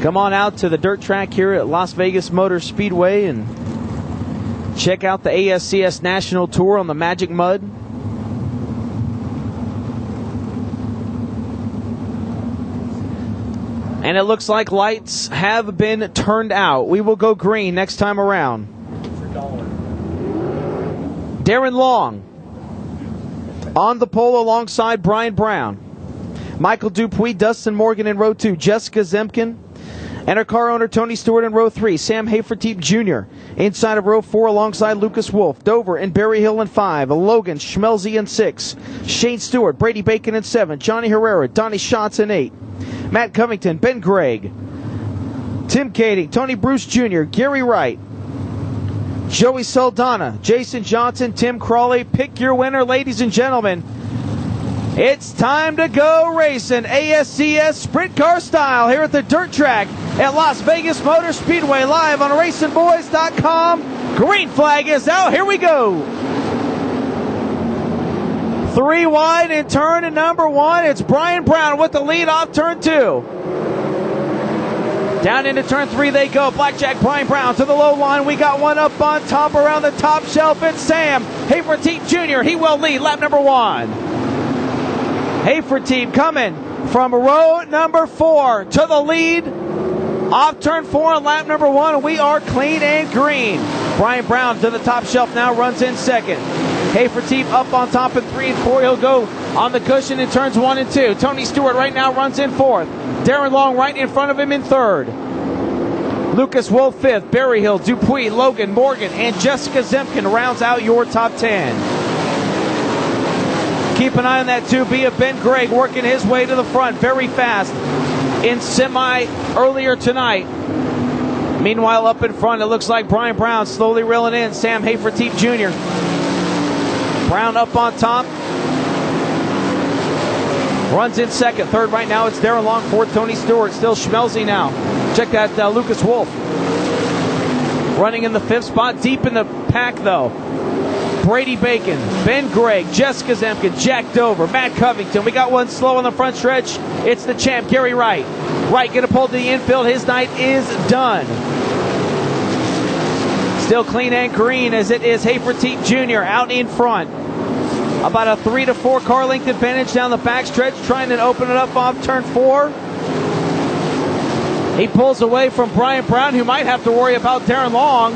Come on out to the dirt track here at Las Vegas Motor Speedway and check out the ASCS National Tour on the Magic Mud. And it looks like lights have been turned out. We will go green next time around. Darren Long on the pole alongside Brian Brown. Michael Dupuis, Dustin Morgan in row 2. Jessica Zemkin and her car owner Tony Stewart in row 3. Sam Haferteep Jr. inside of row 4 alongside Lucas Wolf. Dover and Berry Hill in 5. Logan Schmelze in 6. Shane Stewart, Brady Bacon in 7. Johnny Herrera, Donnie Schatz in 8. Matt Covington, Ben Gregg, Tim Kading, Tony Bruce Jr., Gary Wright, Joey Saldana, Jason Johnson, Tim Crawley. Pick your winner, ladies and gentlemen. It's time to go racing. ASCS Sprint Car style here at the dirt track at Las Vegas Motor Speedway, live on RacingBoys.com. Green flag is out. Here we go. 3 wide in turn number 1. It's Brian Brown with the lead off turn 2. Down into turn 3 they go. Blackjack Brian Brown to the low line. We got one up on top around the top shelf. It's Sam Haferteep Jr. He will lead lap number 1. Haferteep coming from row number 4 to the lead. Off turn 4 on lap number 1. We are clean and green. Brian Brown to the top shelf now, runs in second. Haferteep up on top in 3 and 4. He'll go on the cushion in turns 1 and 2. Tony Stewart right now runs in 4th. Darren Long right in front of him in 3rd. Lucas Wolf 5th. Berry Hill, Dupuis, Logan, Morgan, and Jessica Zemkin rounds out your top 10. Keep an eye on that 2B of Ben Gregg working his way to the front very fast in semi earlier tonight. Meanwhile, up in front, it looks like Brian Brown slowly reeling in. Sam Haferteep Jr. Brown up on top. Runs in second. Third right now, it's Darren Long. Fourth, Tony Stewart. Still Schmelze now. Check that Lucas Wolf. Running in the 5th spot. Deep in the pack, though. Brady Bacon, Ben Gregg, Jessica Zemkin, Jack Dover, Matt Covington. We got one slow on the front stretch. It's the champ, Gary Wright. Wright going to pull to the infield. His night is done. Still clean and green as it is Haferteep Jr. out in front. About a 3 to 4 car length advantage down the back stretch, trying to open it up off turn 4. He pulls away from Brian Brown, who might have to worry about Darren Long,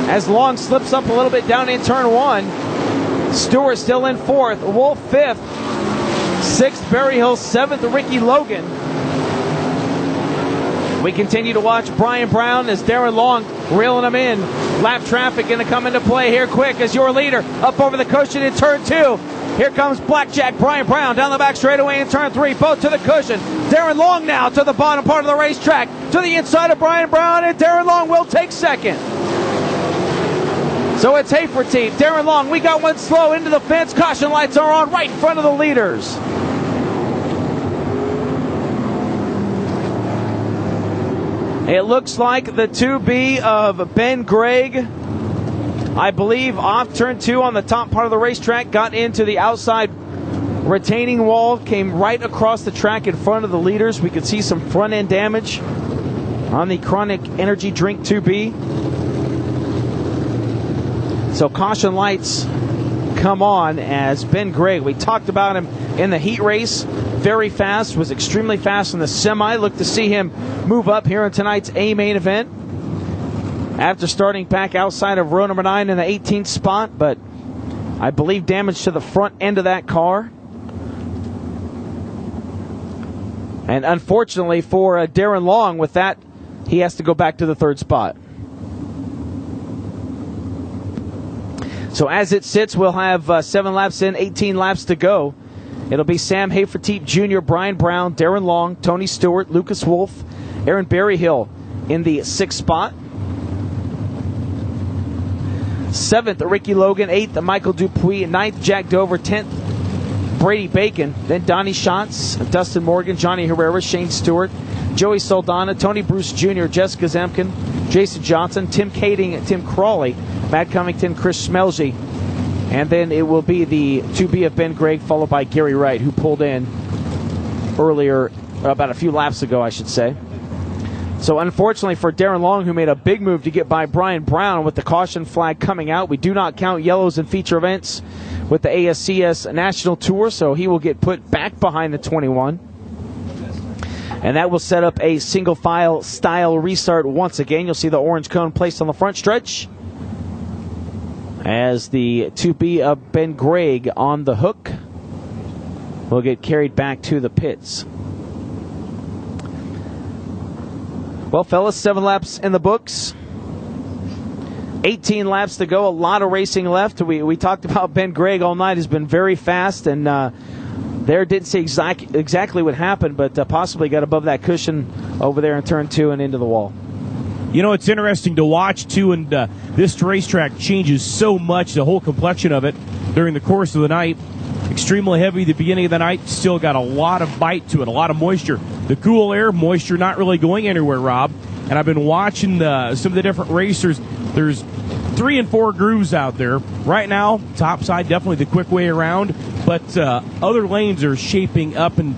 as Long slips up a little bit down in turn 1. Stewart still in 4th. Wolf 5th. 6th, Berry Hill. 7th, Ricky Logan. We continue to watch Brian Brown as Darren Long reeling him in. Lap traffic going to come into play here quick as your leader up over the cushion in turn 2. Here comes Blackjack Brian Brown down the back straightaway in turn 3. Both to the cushion. Darren Long now to the bottom part of the racetrack. To the inside of Brian Brown, and Darren Long will take second. So it's Haferteep, Darren Long. We got one slow into the fence. Caution lights are on right in front of the leaders. It looks like the 2B of Ben Gregg, I believe, off turn 2 on the top part of the racetrack, got into the outside retaining wall, came right across the track in front of the leaders. We could see some front end damage on the Chronic Energy Drink 2B. So caution lights come on as Ben Gregg, we talked about him in the heat race, very fast, was extremely fast in the semi. Look to see him move up here in tonight's A-Main event after starting back outside of row number 9 in the 18th spot, but I believe damage to the front end of that car. And unfortunately for Darren Long, with that, he has to go back to the 3rd spot. So as it sits, we'll have 7 laps in, 18 laps to go. It'll be Sam Haferteep Jr., Brian Brown, Darren Long, Tony Stewart, Lucas Wolf, Aaron Berryhill in the 6th spot. 7th, Ricky Logan. 8th, Michael Dupuis. 9th, Jack Dover. 10th, Brady Bacon. Then Donnie Schatz, Dustin Morgan, Johnny Herrera, Shane Stewart, Joey Saldana, Tony Bruce Jr., Jessica Zemkin, Jason Johnson, Tim Kading, Tim Crawley, Matt Covington, Chris Schmelze. And then it will be the 2B of Ben Gregg, followed by Gary Wright, who pulled in earlier, about a few laps ago, I should say. So unfortunately for Darren Long, who made a big move to get by Brian Brown with the caution flag coming out, we do not count yellows in feature events with the ASCS National Tour, so he will get put back behind the 21. And that will set up a single file style restart once again. You'll see the orange cone placed on the front stretch as the 2B of Ben Gregg on the hook will get carried back to the pits. Well, fellas, 7 laps in the books. 18 laps to go. A lot of racing left. We talked about Ben Gregg all night. Has been very fast, and there didn't see exactly what happened, but possibly got above that cushion over there in turn 2 and into the wall. You know, it's interesting to watch, too, and this racetrack changes so much, the whole complexion of it, during the course of the night. Extremely heavy at the beginning of the night, still got a lot of bite to it, a lot of moisture. The cool air, moisture not really going anywhere, Rob. And I've been watching some of the different racers. There's 3 and 4 grooves out there. Right now, top side, definitely the quick way around, but other lanes are shaping up, and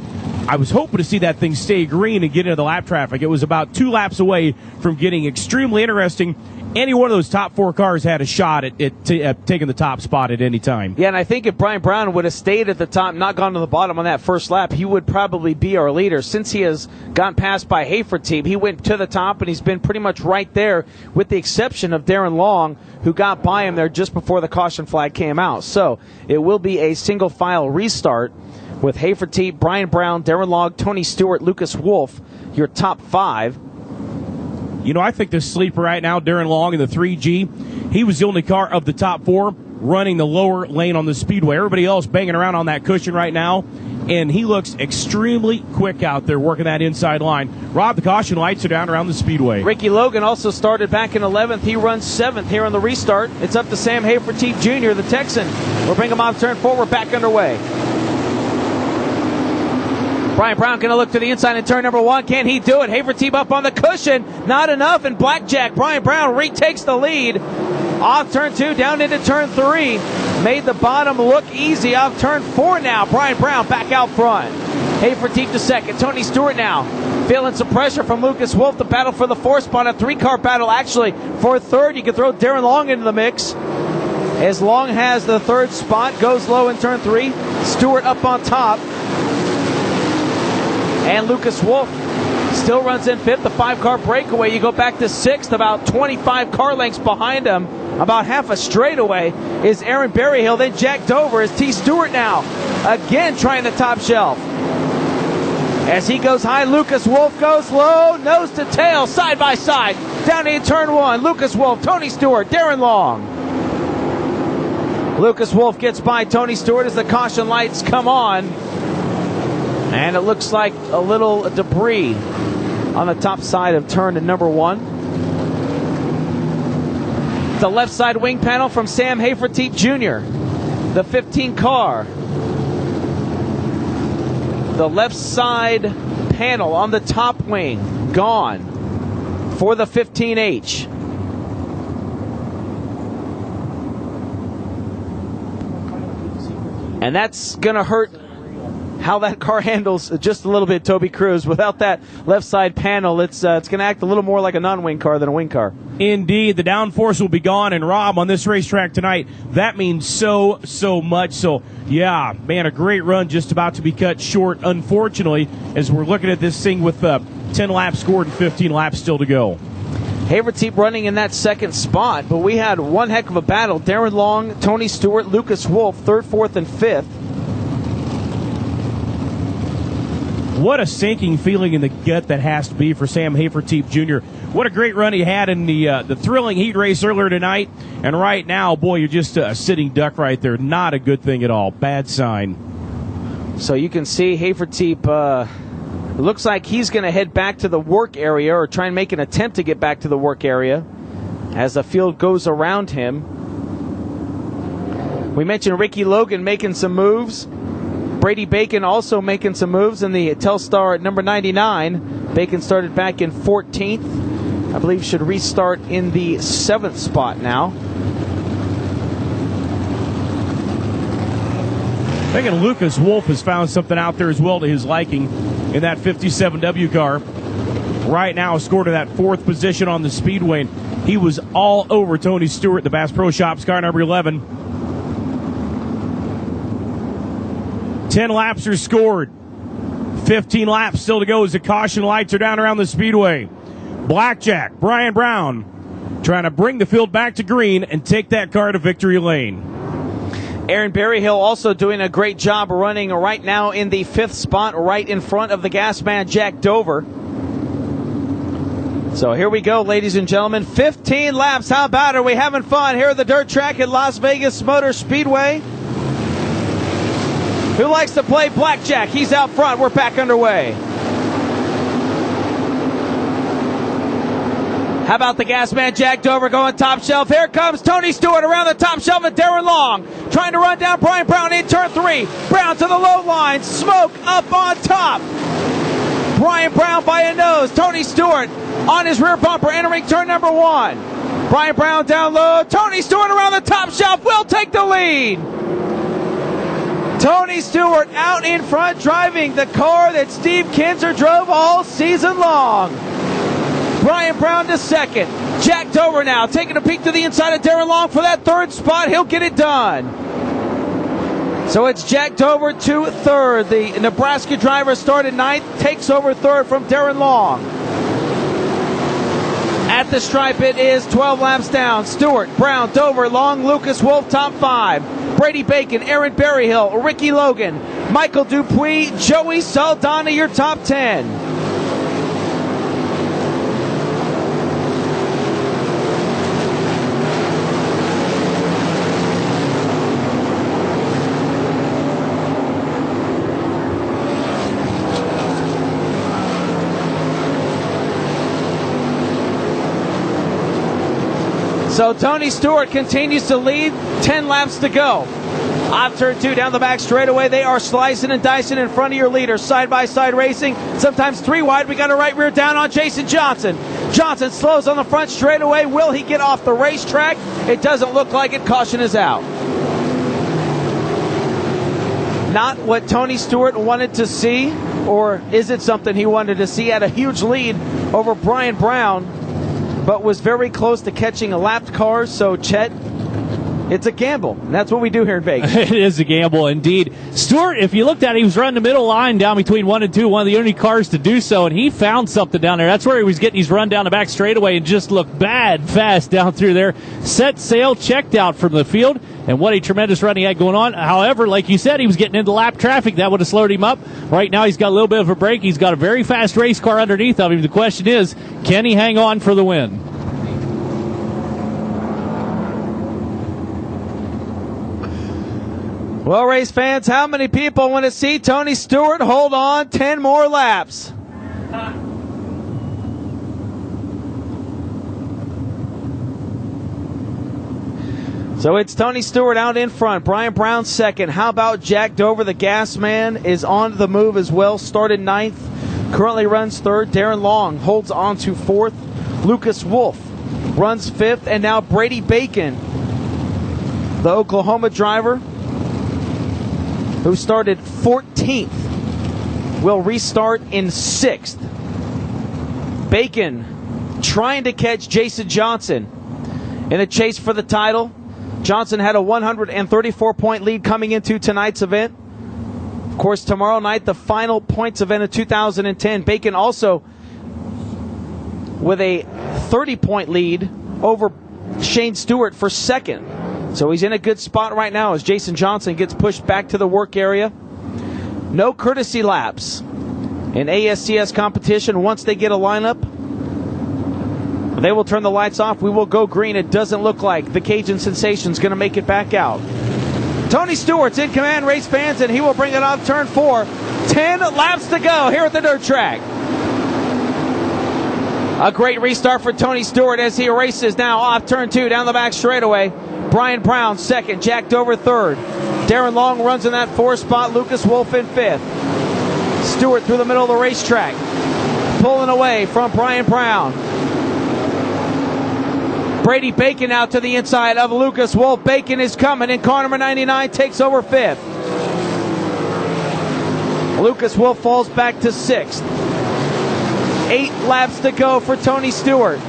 I was hoping to see that thing stay green and get into the lap traffic. It was about 2 laps away from getting extremely interesting. Any one of those top 4 cars had a shot at taking the top spot at any time. Yeah, and I think if Brian Brown would have stayed at the top, not gone to the bottom on that first lap, he would probably be our leader. Since he has gotten passed by Hafertepe, he went to the top, and he's been pretty much right there, with the exception of Darren Long, who got by him there just before the caution flag came out. So it will be a single file restart with Hafertepe, Brian Brown, Darren Long, Tony Stewart, Lucas Wolf, your top 5. You know, I think the sleeper right now, Darren Long in the 3G, he was the only car of the top 4 running the lower lane on the speedway. Everybody else banging around on that cushion right now, and he looks extremely quick out there working that inside line. Rob, the caution lights are down around the speedway. Ricky Logan also started back in 11th. He runs 7th here on the restart. It's up to Sam Hafertepe Jr., the Texan. We'll bring him off turn 4. We're back underway. Brian Brown going to look to the inside in turn number 1. Can he do it? Hafertepe up on the cushion. Not enough. And Blackjack, Brian Brown retakes the lead. Off turn 2, down into turn 3. Made the bottom look easy. Off turn 4 now. Brian Brown back out front. Hafertepe to second. Tony Stewart now feeling some pressure from Lucas Wolf. The battle for the 4th spot. A 3-car battle actually for 3rd. You can throw Darren Long into the mix. As Long has the 3rd spot. Goes low in turn 3. Stewart up on top. And Lucas Wolf still runs in 5th. The 5-car breakaway. You go back to 6th, about 25 car lengths behind him. About half a straightaway is Aaron Berryhill. Then Jack Dover is T. Stewart now. Again trying the top shelf. As he goes high, Lucas Wolf goes low. Nose to tail, side by side. Down into turn 1. Lucas Wolf, Tony Stewart, Darren Long. Lucas Wolf gets by Tony Stewart as the caution lights come on. And it looks like a little debris on the top side of turn number 1. The left side wing panel from Sam Hafertepe Jr., the 15 car. The left side panel on the top wing gone for the 15H. And that's going to hurt how that car handles just a little bit, Toby Cruz. Without that left side panel, it's going to act a little more like a non-wing car than a wing car. Indeed, the downforce will be gone, and Rob, on this racetrack tonight, that means so much. So, yeah, man, a great run just about to be cut short, unfortunately, as we're looking at this thing with 10 laps scored and 15 laps still to go. Hafertepe running in that 2nd spot, but we had one heck of a battle. Darren Long, Tony Stewart, Lucas Wolf, 3rd, 4th, and 5th. What a sinking feeling in the gut that has to be for Sam Hafertepe Jr. What a great run he had in the thrilling heat race earlier tonight. And right now, boy, you're just a sitting duck right there. Not a good thing at all. Bad sign. So you can see Hafertepe, it looks like he's going to head back to the work area or try and make an attempt to get back to the work area as the field goes around him. We mentioned Ricky Logan making some moves. Brady Bacon also making some moves in the Telstar at number 99. Bacon started back in 14th. I believe should restart in the 7th spot now. I think Lucas Wolf has found something out there as well to his liking in that 57W car. right now scored in that 4th position on the Speedway. And he was all over Tony Stewart, the Bass Pro Shops car number 11. 10 laps are scored. 15 laps still to go as the caution lights are down around the Speedway. Blackjack, Brian Brown, trying to bring the field back to green and take that car to victory lane. Aaron Berryhill also doing a great job running right now in the 5th spot right in front of the gas man Jack Dover. So here we go, ladies and gentlemen. 15 laps. How about it? Are we having fun here at the dirt track at Las Vegas Motor Speedway? Who likes to play blackjack? He's out front. We're back underway. How about the gas man Jack Dover going top shelf? Here comes Tony Stewart around the top shelf and Darren Long trying to run down Brian Brown in turn 3. Brown to the low line. Smoke up on top. Brian Brown by a nose. Tony Stewart on his rear bumper entering turn number 1. Brian Brown down low. Tony Stewart around the top shelf will take the lead. Tony Stewart out in front driving the car that Steve Kinser drove all season long. Brian Brown to second. Jack Dover now taking a peek to the inside of Darren Long for that 3rd spot. He'll get it done. So it's Jack Dover to 3rd. The Nebraska driver started 9th, takes over 3rd from Darren Long. At the stripe, it is 12 laps down. Stewart, Brown, Dover, Long, Lucas Wolf, top 5. Brady Bacon, Aaron Berryhill, Ricky Logan, Michael Dupuis, Joey Saldana, your top 10. So Tony Stewart continues to lead, 10 laps to go. Off turn 2 down the back straightaway. They are slicing and dicing in front of your leader. Side-by-side racing, sometimes 3 wide. We got a right rear down on Jason Johnson. Johnson slows on the front straightaway. Will he get off the racetrack? It doesn't look like it. Caution is out. Not what Tony Stewart wanted to see, or is it something he wanted to see? Had a huge lead over Brian Brown, but was very close to catching a lapped car. So, Chet, it's a gamble. And that's what we do here in Vegas. It is a gamble, indeed. Stewart, if you looked at it, he was running the middle line down between 1 and 2, one of the only cars to do so, and he found something down there. That's where he was getting his run down the back straightaway and just looked bad fast down through there. Set sail, checked out from the field, and what a tremendous run he had going on. However, like you said, he was getting into lap traffic. That would have slowed him up. Right now, he's got a little bit of a break. He's got a very fast race car underneath of him. The question is, can he hang on for the win? Well, race fans, how many people want to see Tony Stewart hold on 10 more laps? So it's Tony Stewart out in front. Brian Brown second. How about Jack Dover? The gas man is on the move as well. Started 9th. Currently runs 3rd. Darren Long holds on to 4th. Lucas Wolf runs 5th. And now Brady Bacon, the Oklahoma driver, who started 14th, will restart in 6th. Bacon trying to catch Jason Johnson in a chase for the title. Johnson had a 134-point lead coming into tonight's event. Of course, tomorrow night, the final points event of 2010. Bacon also with a 30-point lead over Shane Stewart for 2nd. So he's in a good spot right now as Jason Johnson gets pushed back to the work area. No courtesy laps in ASCS competition. Once they get a lineup, they will turn the lights off. We will go green. It doesn't look like the Cajun Sensation's going to make it back out. Tony Stewart's in command, race fans, and he will bring it off turn 4. 10 laps to go here at the dirt track. A great restart for Tony Stewart as he races now off turn 2 down the back straightaway. Brian Brown 2nd, Jack Dover 3rd. Darren Long runs in that 4th spot. Lucas Wolf in 5th. Stewart through the middle of the racetrack, pulling away from Brian Brown. Brady Bacon out to the inside of Lucas Wolf. Bacon is coming, and car number 99 takes over 5th. Lucas Wolf falls back to 6th. 8 laps to go for Tony Stewart.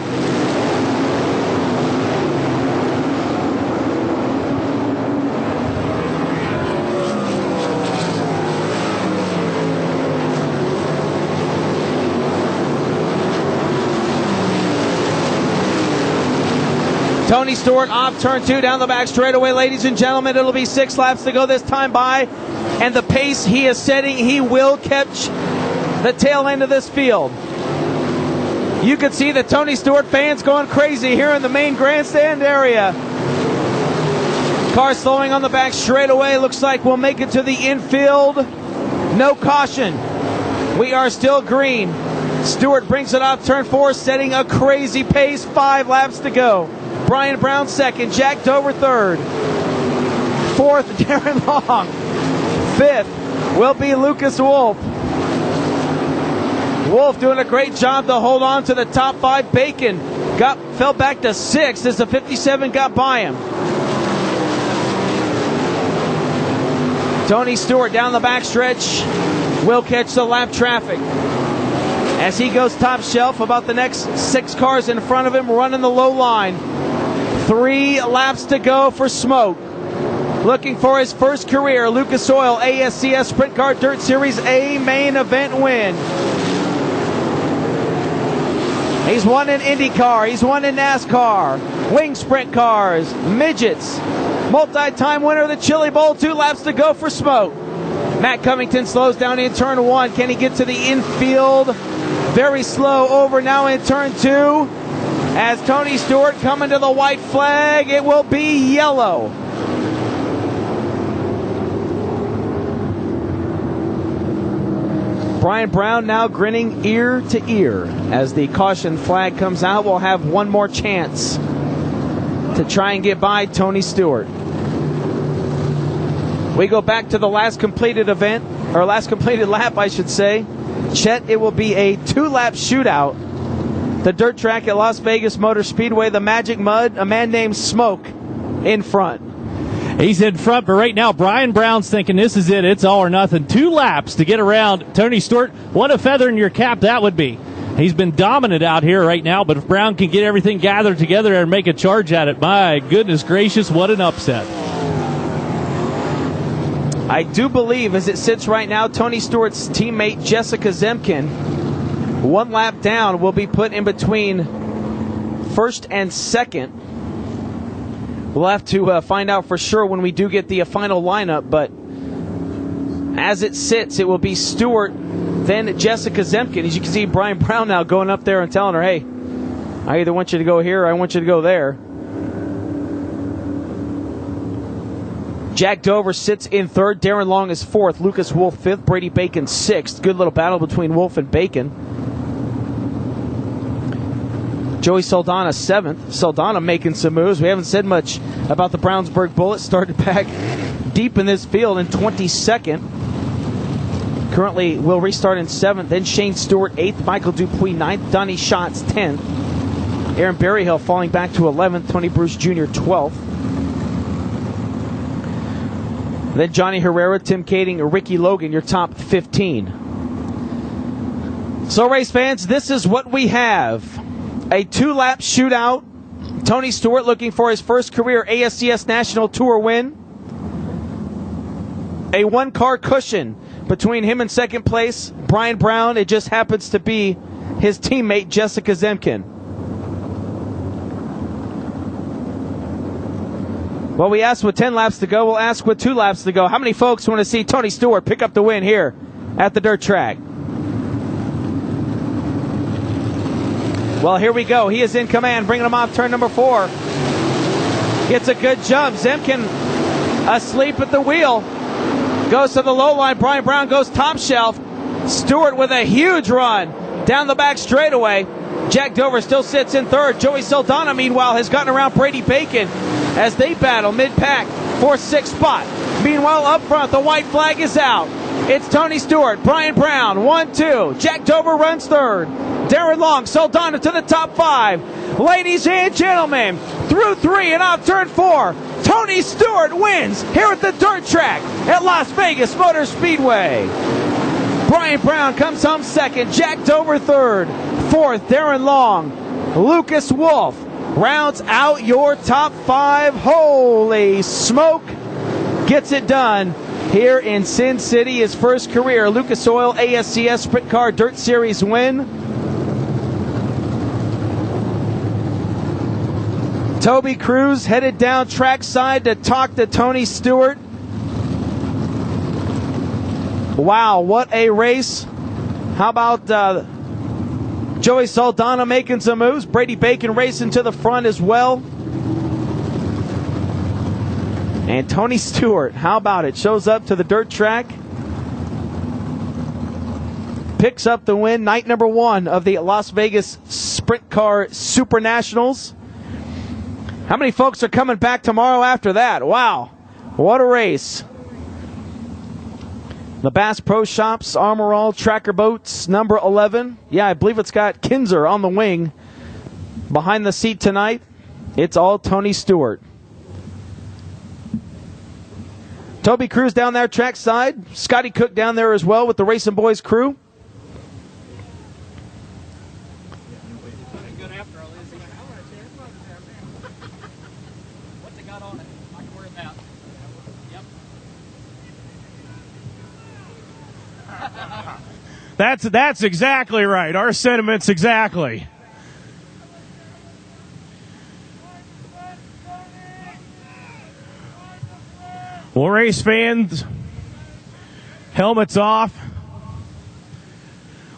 Tony Stewart off turn 2 down the back straightaway, ladies and gentlemen. It'll be 6 laps to go this time by. And the pace he is setting, he will catch the tail end of this field. You can see the Tony Stewart fans going crazy here in the main grandstand area. Car slowing on the back straightaway. Looks like we'll make it to the infield. No caution. We are still green. Stewart brings it off turn 4, setting a crazy pace. 5 laps to go. Brian Brown second, Jack Dover third. Fourth, Darren Long. Fifth will be Lucas Wolf. Wolf doing a great job to hold on to the top 5. Bacon fell back to 6th as the 57 got by him. Tony Stewart down the backstretch will catch the lap traffic as he goes top shelf. About the next 6 cars in front of him running the low line. 3 laps to go for Smoke. Looking for his first career Lucas Oil ASCS Sprint Car Dirt Series A-Main event win. He's won in IndyCar, he's won in NASCAR, wing sprint cars, midgets, multi-time winner of the Chili Bowl. 2 laps to go for Smoke. Matt Covington slows down in turn 1. Can he get to the infield? Very slow over now in turn 2. As Tony Stewart coming to the white flag, it will be yellow. Brian Brown now grinning ear to ear as the caution flag comes out. We'll have one more chance to try and get by Tony Stewart. We go back to the last completed event, or last completed lap, I should say. Chet, it will be a 2-lap shootout. The dirt track at Las Vegas Motor Speedway, the Magic Mud, a man named Smoke in front. He's in front, but right now Brian Brown's thinking this is it. It's all or nothing. 2 laps to get around Tony Stewart. What a feather in your cap that would be. He's been dominant out here right now, but if Brown can get everything gathered together and make a charge at it, my goodness gracious, what an upset. I do believe, as it sits right now, Tony Stewart's teammate Jessica Zemkin, 1 lap down, will be put in between first and second. We'll have to find out for sure when we do get the final lineup, but as it sits, it will be Stewart, then Jessica Zemkin. As you can see, Brian Brown now going up there and telling her, hey, I either want you to go here or I want you to go there. Jack Dover sits in third. Darren Long is fourth. Lucas Wolf fifth. Brady Bacon sixth. Good little battle between Wolf and Bacon. Joey Saldana seventh. Saldana making some moves. We haven't said much about the Brownsburg Bullet. Started back deep in this field in 22nd. Currently will restart in 7th. Then Shane Stewart 8th. Michael Dupuis 9th. Donnie Schatz 10th. Aaron Berryhill falling back to 11th. Tony Bruce Jr. 12th. Then Johnny Herrera, Tim Kading, Ricky Logan, your top 15. So, race fans, this is what we have. A 2-lap shootout. Tony Stewart looking for his first career ASCS National Tour win. A 1-car cushion between him and second place, Brian Brown. It just happens to be his teammate, Jessica Zemkin. Well, we asked with 10 laps to go. We'll ask with 2 laps to go. How many folks want to see Tony Stewart pick up the win here at the dirt track? Well, here we go. He is in command, bringing him off turn number 4. Gets a good jump. Zemkin asleep at the wheel. Goes to the low line. Brian Brown goes top shelf. Stewart with a huge run down the back straightaway. Jack Dover still sits in third. Joey Saldana, meanwhile, has gotten around Brady Bacon as they battle mid-pack for 6th spot. Meanwhile, up front, the white flag is out. It's Tony Stewart, Brian Brown, 1-2. Jack Dover runs third. Darren Long, Saldana to the top 5. Ladies and gentlemen, through 3 and off turn 4, Tony Stewart wins here at the dirt track at Las Vegas Motor Speedway. Brian Brown comes home second. Jack Dover third. Fourth, Darren Long. Lucas Wolf rounds out your top 5. Holy smoke. Gets it done here in Sin City. His first career Lucas Oil ASCS Sprint Car Dirt Series win. Toby Cruz headed down trackside to talk to Tony Stewart. Wow, what a race. How about Joey Saldana making some moves? Brady Bacon racing to the front as well. And Tony Stewart, how about it? Shows up to the dirt track. Picks up the win. Night number 1 of the Las Vegas Sprint Car Super Nationals. How many folks are coming back tomorrow after that? Wow, what a race. The Bass Pro Shops, Armor All, Tracker Boats, number 11. Yeah, I believe it's got Kinser on the wing. Behind the seat tonight, it's all Tony Stewart. Toby Cruz down there trackside. Scotty Cook down there as well with the Racing Boys crew. What's it got on it? I can wear that. Yep. That's exactly right. Our sentiments exactly. Well, race fans, helmets off.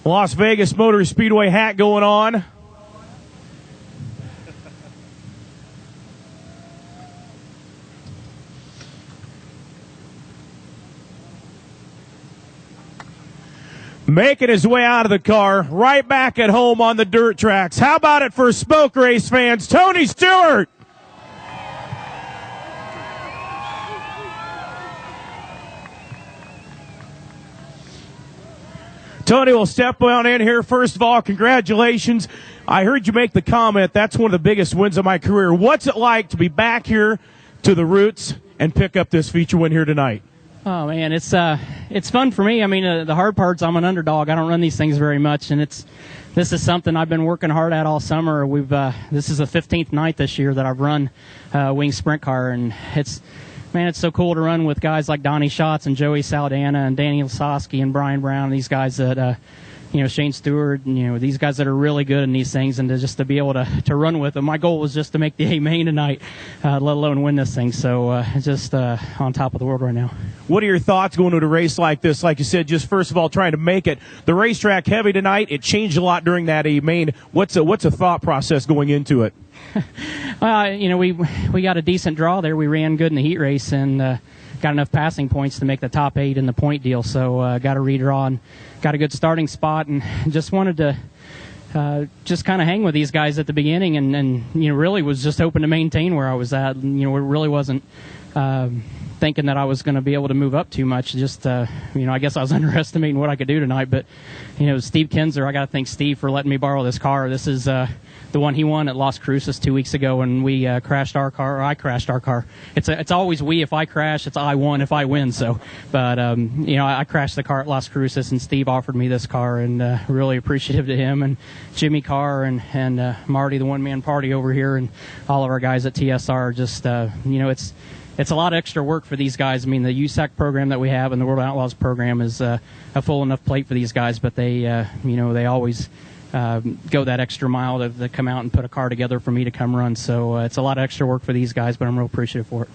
Las Vegas Motor Speedway hat going on. Making his way out of the car, right back at home on the dirt tracks. How about it for Smoke Race fans? Tony Stewart! Tony will step on in here. First of all, congratulations. I heard you make the comment, that's one of the biggest wins of my career. What's it like to be back here to the roots and pick up this feature win here tonight? Oh man, it's fun for me. I mean, the hard part's I'm an underdog. I don't run these things very much, and this is something I've been working hard at all summer. This is the 15th night this year that I've run wing sprint car, and it's so cool to run with guys like Donnie Schatz and Joey Saldana and Danny Lasowski and Brian Brown. These guys that Shane Stewart, these guys that are really good in these things, and to be able to run with them. My goal was just to make the A-Main tonight, let alone win this thing. So just on top of the world right now. What are your thoughts going to a race like this? Like you said, just first of all, trying to make it. The racetrack heavy tonight. It changed a lot during that A-Main. What's a thought process going into it? We got a decent draw there. We ran good in the heat race and got enough passing points to make the top 8 in the point deal. So got a redraw and got a good starting spot, and just wanted to just kind of hang with these guys at the beginning, and really was just hoping to maintain where I was at. It really wasn't thinking that I was going to be able to move up too much. Just I guess I was underestimating what I could do tonight. But Steve Kinser, I got to thank Steve for letting me borrow this car. This is the one he won at Las Cruces 2 weeks ago, and we crashed our car. Or I crashed our car. It's always we if I crash. It's I won if I win. So, but I crashed the car at Las Cruces, and Steve offered me this car, and really appreciative to him and Jimmy Carr and Marty, the one-man party over here, and all of our guys at TSR. Just it's a lot of extra work for these guys. I mean, the USAC program that we have and the World Outlaws program is a full enough plate for these guys, but they they always go that extra mile to come out and put a car together for me to come run. So it's a lot of extra work for these guys, but I'm real appreciative for it.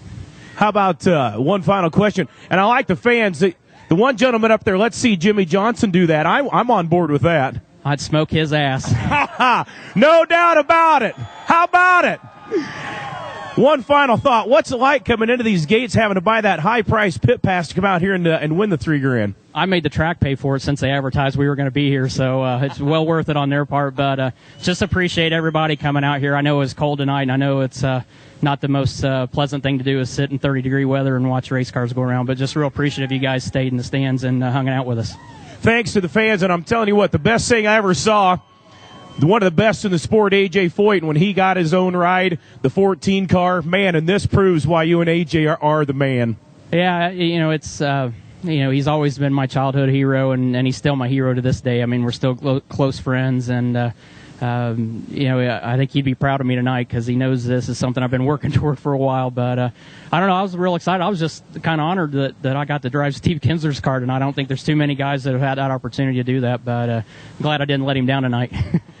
How about one final question? And I like the fans. The one gentleman up there, let's see Jimmy Johnson do that. I'm on board with that. I'd smoke his ass. No doubt about it. How about it? One final thought. What's it like coming into these gates having to buy that high-priced pit pass to come out here and win the $3,000? I made the track pay for it since they advertised we were going to be here, so it's well worth it on their part. But just appreciate everybody coming out here. I know it's cold tonight, and I know it's not the most pleasant thing to do is sit in 30-degree weather and watch race cars go around. But just real appreciative you guys stayed in the stands and hung out with us. Thanks to the fans, and I'm telling you what, the best thing I ever saw, one of the best in the sport, A.J. Foyt, when he got his own ride, the 14 car, man, and this proves why you and A.J. are the man. Yeah, it's he's always been my childhood hero, and he's still my hero to this day. I mean, we're still close friends, and I think he'd be proud of me tonight because he knows this is something I've been working toward for a while. But I don't know. I was real excited. I was just kind of honored that I got to drive Steve Kinser's car tonight. I don't think there's too many guys that have had that opportunity to do that, but I'm glad I didn't let him down tonight.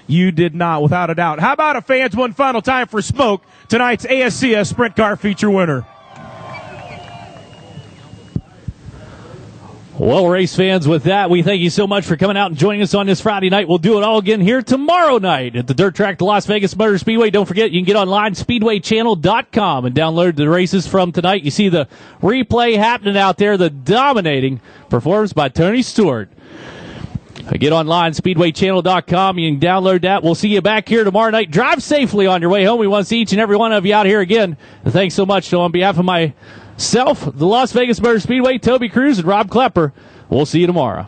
You did not, without a doubt. How about a fans one final time for Smoke, tonight's ASCS Sprint Car feature winner? Well, race fans, with that, we thank you so much for coming out and joining us on this Friday night. We'll do it all again here tomorrow night at the dirt track to Las Vegas Motor Speedway. Don't forget, you can get online, speedwaychannel.com, and download the races from tonight. You see the replay happening out there, the dominating performance by Tony Stewart. Get online, speedwaychannel.com. You can download that. We'll see you back here tomorrow night. Drive safely on your way home. We want to see each and every one of you out here again. Thanks so much. So on behalf of myself, the Las Vegas Motor Speedway, Toby Cruz, and Rob Klepper, we'll see you tomorrow.